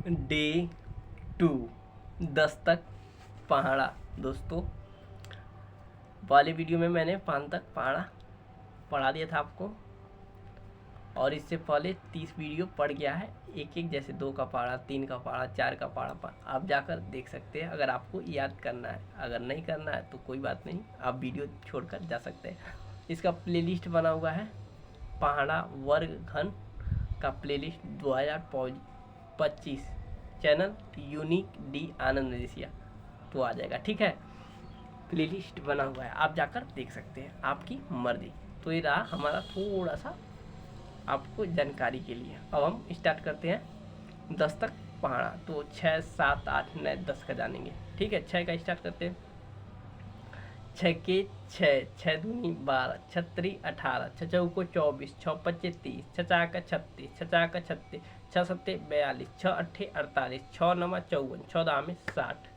Day 2 10 तक पहाड़ा। दोस्तों वाले वीडियो में मैंने 5 तक पहाड़ा पढ़ा दिया था आपको, और इससे पहले 30 वीडियो पड़ गया है एक एक, जैसे 2 का पहाड़ा, 3 का पहाड़ा, 4 का पहाड़ा आप जाकर देख सकते हैं अगर आपको याद करना है। अगर नहीं करना है तो कोई बात नहीं, आप वीडियो छोड़कर जा सकते हैं। इसका प्लेलिस्ट बना हुआ है पहाड़ा वर्ग घन का प्लेलिस्ट 2025, चैनल यूनिक डी आनंद मलेशिया, तो आ जाएगा। ठीक है, प्लेलिस्ट बना हुआ है, आप जाकर देख सकते हैं, आपकी मर्जी। तो ये रहा हमारा थोड़ा सा आपको जानकारी के लिए। अब हम स्टार्ट करते हैं 10 तक पहाड़ा। तो 6, 7, 8, 9, 10 का जानेंगे। ठीक है, 6 का स्टार्ट करते हैं। 6 के 6, 6 दूनी 12, 6 3 18, 6 चौको 24, 6 पच्चे 30, 6 चाका 36, 6 चाका 36, 6 सत्ते 42, 6 अट्ठे 48, 6 नमा 54, 6 दामे 60।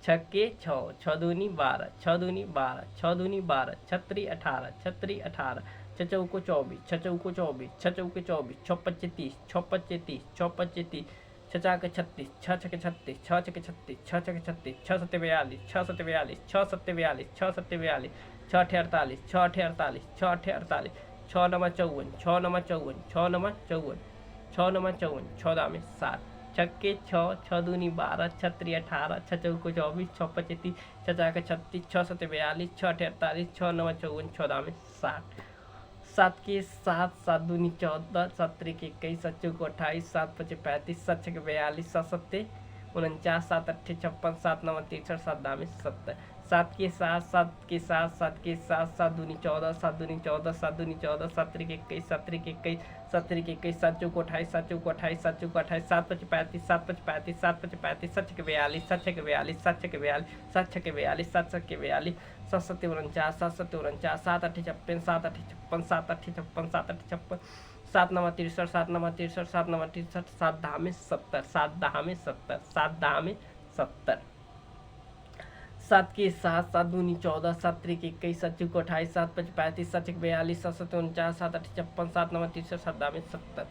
6 के 6, 6 दूनी 12, 6 दूनी 12, 6 दूनी 12, 6 3 18, 6 3 18, 6 चौको 24, 6 चौको 24, 6 चौके 24, 6 पच्चे 30, 6 पच्चे 30, 6 पच्चे 30, 6 चाके 36, 6 छके 36, 6 छके 36, 6 छके 36, 6 सत्ते 42, 6 सत्ते 42, 6 सत्ते 42, 6 सत्ते 42, 6 अठे 48, 6 अठे 48, 6 अठे 48, 6 नमा 54, 6 नमा 54, 6 नमा 54, 6 नमा 54, 6 दामे 60। 6 के 6, 6 दूनी 12, 6 3 18, 6 चौको 24, 6 पच्चे 30, 6 चाके 36, 6 सत्ते 42, 6 अठे 48, 6 नमा 54, 6 दामे 60। 7 के 7, 7 दूनी 14, 7 त्रिक 21, 7 चौको 28, 7 पचे 35, 7 छके 42, 7 सत्ते 49, 7 अट्ठे 56, 7 नवा 63, 7 दामे 70। 7 के 7, 7 के 7, 7 के 7, 7 दूनी 14, 7 दूनी 14, 7 दूनी 14, 7 त्रिक 21, 7 त्रिक 21, 7 त्रिक 21, 7 चौको 28, 7 चौको 28, 7 चौको 28, 7 पचे 35, 7 पचे 35, 7 पचे 35, 7 छके 42, 7 छके 42, 7 छके 42, 7 छके 42, 7 छके 42, 7 सत्ते 49, 7 सत्ते 49, 7 अट्ठे 56, 7 अट्ठे 56, 7 अट्ठे 56, 7 अट्ठे 56, 7 नमा 63, 7 नमा 63, 7 नमा 63, 7 धामे 70, 7 धामे 70, 7 धामे 70। 7 के 7, 7 दूनी 14, 7 त्रिक 21, 7 चौको 28, 7 पच 35, 7 छक 42, 7 सत्ते 49, 7 अट्ठे 56, 7 नमा 63, 7 दामे 70।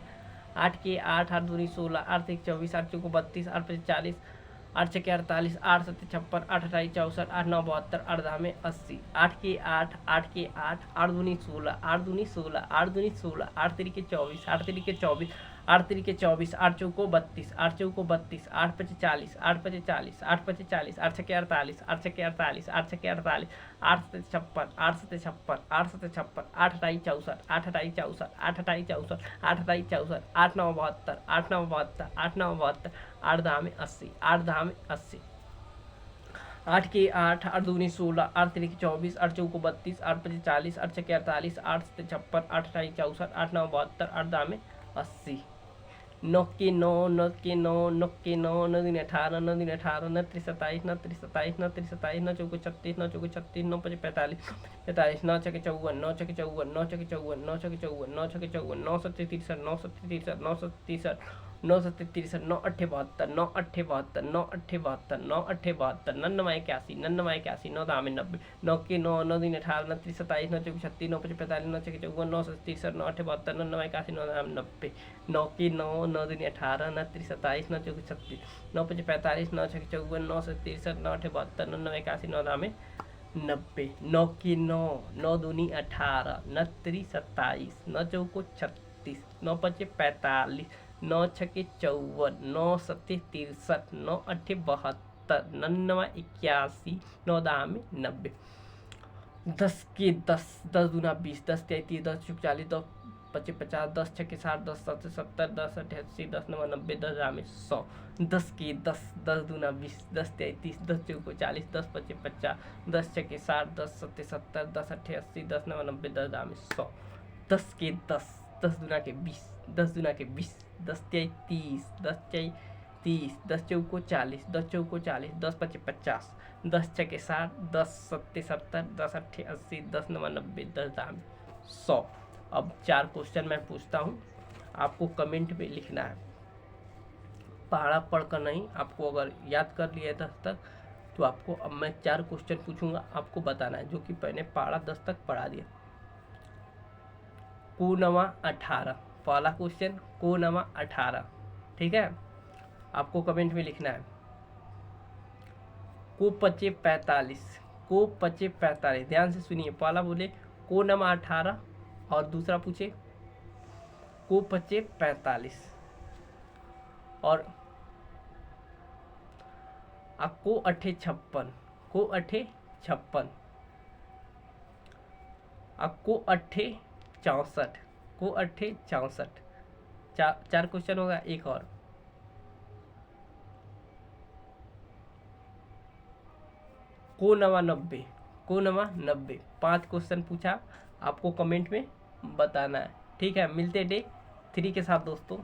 8 के 8, 8 दूनी 16, 8 त्रिक 24, 8 चौको 32, 8 पच 40, 8 छके 48, 8 सत्ते 56, 8 अट्ठाईस 64, 8 9 72, 8 दामे 80। 8 के 8, 8 के 8, 8 दूनी 16, 8 दूनी 16, 8 दूनी 16, 8 त्रिक 24, 8 त्रिक 24, 8 त्रिक 24, 8 चौको 32, 8 चौको 32, 8 पचे 40, 8 पचे 40, 8 पचे 40, 8 छके 48, 8 छके 48, 8 छके 48, 8 सत्ते 56, 8 सत्ते 56, 8 सत्ते 56, 8 अट्ठाईस 64, 8 अट्ठाईस 64, 8 अट्ठाईस 64, 8 अट्ठाईस 64, 8 9 72, 8 9 72, 8 9 72, 8 दामे 80, 8 दामे 80। 8 के 8, 8 दूनी 16, 8 त्रिक 24, 8 चौको 32, 8 पचे 40, 8 छके 48, 8 सत्ते 56, 8 अट्ठाईस 64, 8 9 72, 8 दामे 80। 9 के 9, 9 के 9, 9 के 9, 9 दूनी 18, 9 दूनी 18, 9 त्रिक 27, 9 त्रिक 27, 9 त्रिक 27, 9 चौको 36, 9 चौको 36, 9 पचे 45, 45, 9 छके 54, 9 छके 54, 9 छके 54, 9 छके 54, 9 छके 54, 9 सत्ते 63, 9 सत्ते 63, 9 सत्ते 63, 9 सत्ते 63, 9 अट्ठे 72, 9 अट्ठे 72, 9 अट्ठे 72, 9 अट्ठे 72, 99 81, 99 81, 9 दामे 90। 9 के 9, 9 दूनी 18, 9 त्रिक 27, 9 चौको 36, 9 पचे 45, 9 छके 54, 9 सत्ते 63, 9 अट्ठे 72, 99 81, 9 दामे 90। 9 के 9, 9 दूनी 18, 9 त्रिक 27, 9 चौको 36, 9 पचे 45, 9 छके 54, 9 सत्ते 63, 9 अट्ठे 72, 99 81, 9 दामे 90। 9 के 9, 9 दूनी 18, 9 त्रिक 27, 9 चौको 36, 9 पचे 45, 9 छके 54, 9 सत्ते 63, 9 अट्ठे 72, 99 81, 9 दामे 90। 10 के 10, 10 दूना 20, 10 33, 10 चौक 40, 10 पचे 50, 10 छके 60, 10 सत्ते 70, 10 अट्ठे 80, 10 नवा 90, 10 दामे 100। 10 के 10, 10 दूना 20, 10 33, 10 चौको 40, 10 पचे 50, 10 छके 60, 10 सत्ते 70, 10 अट्ठे 80, 10 नवा 90, 10 दामे 100। 10 के 10, 10 दूना के 20, 10 दूना के 20, 10 33, 10 30, 10 चौको 40, 10 चौको 40, 10 पचे 50, 10 छके 60, 10 सत्ते 70, 10 अट्ठे 80, 10 नवा 90, 10 दामे 100। अब 4 क्वेश्चन मैं पूछता हूँ, आपको कमेंट में लिखना है। पहाड़ा पढ़कर नहीं, आपको अगर याद कर लिया 10 तक तो आपको अब मैं 4 क्वेश्चन पूछूंगा, आपको बताना है, जो कि मैंने पहाड़ा 10 तक पढ़ा दिया। को नवा 18, पहला क्वेश्चन को नवा 18, ठीक है। आपको कमेंट में लिखना है। को पचे 45, को पचे 45, ध्यान से सुनिए। पहला बोले को नमा 18 और दूसरा पूछे को पचे 45 और को अठे 56, को अठे 56, को अठे 64, को अठे 64। चार क्वेश्चन होगा। एक और को नवा 90, को नवा 90। 5 क्वेश्चन पूछा, आपको कमेंट में बताना है। ठीक है, मिलते डे 3 के साथ दोस्तों।